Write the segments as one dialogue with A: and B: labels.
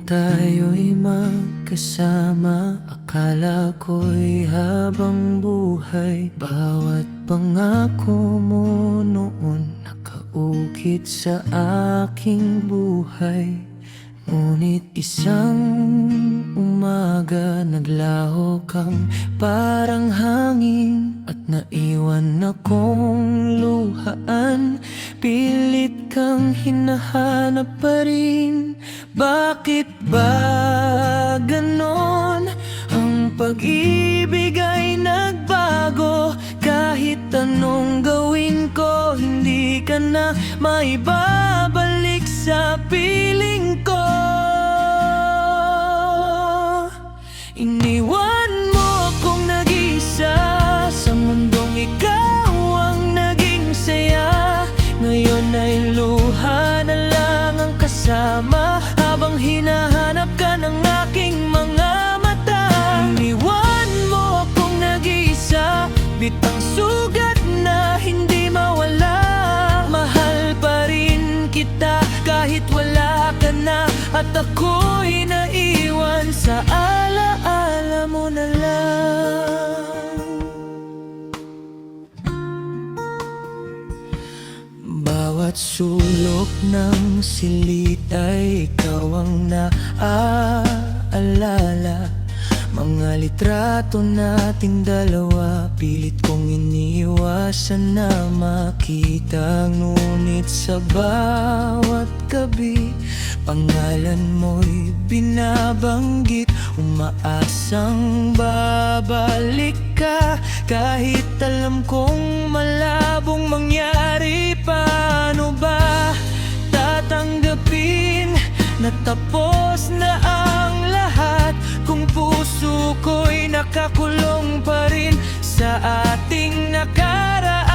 A: tayo'y magkasama, akala ko'y habang buhay. Bawat pangako mo noon nakaukit sa aking buhay. Ngunit isang umaga naglaho kang parang hangin, at naiwan akong luhaan. Pilit kang hinahanap pa rin. Bakit ba ganon? Ang pag-ibig ay nagbago. Kahit anong gawin ko, hindi ka na maibabalik sa piling ko. Iniwan mo akong nag-isa sa mundong ikaw ang naging saya. Ngayon ay luha na lang ang kasama, habang hinahanap ka ng aking mga mata. Iniwan mo akong nag-isa, bitang sugat na hindi mawala. Mahal pa rin kita kahit wala ka na, at ako'y naiwan sa alaala mo na lang. Bawat sulok ng silid ay ikaw ang naaalala. Mga litrato nating dalawa, pilit kong iniwasan na makita. Ngunit sa bawat gabi, pangalan mo'y binabanggit. Umaasang babalik ka, kahit alam kong malabong mangyari. Paano ba tatanggapin na tapos na ang lahat, kung puso ko'y nakakulong pa rin sa ating nakaraan?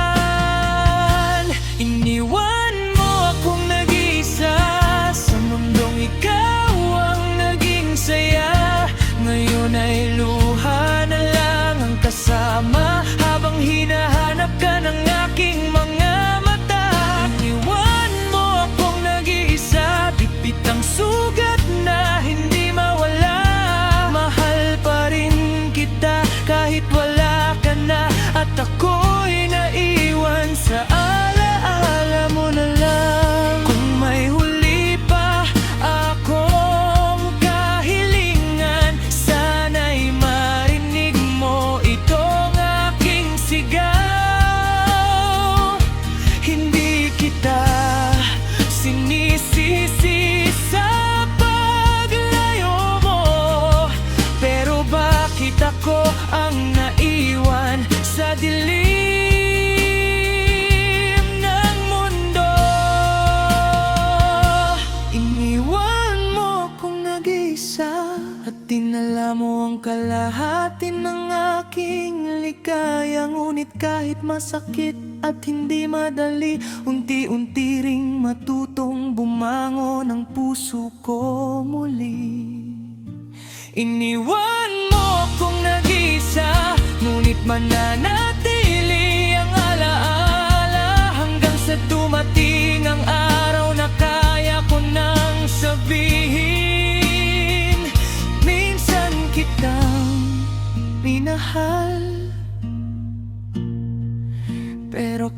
A: Iniwan mo akong nag-isa sa mundong ikaw ang naging saya. Ngayon ay luha na lang ang kasama, habang hinahanap ka ng aking mga mata. Iniwan mo akong nag-iisa, bit-bit ang sugat na hindi mawala. Mahal pa rin kita kahit wala ka na, at ako'y naiwan sa alaala mo na lang. Kung may huli pa akong kahilingan, sana'y marinig mo itong aking sigaw. Hindi kita sinisisi sa paglayo mo, pero bakit ako ang naiwan sa dilim ng mundo? Iniwan mo akong nag-isa, at dinala mo ang kalahati ng aking ligaya. Ngunit kahit masakit at hindi madali, unti-unti ring matutong bumangon ang puso ko muli. Iniwan mo akong nag-isa, ngunit mananatili ang alaala, hanggang sa dumating ang araw na kaya ko nang sabihin, minsan kitang minahal. Pero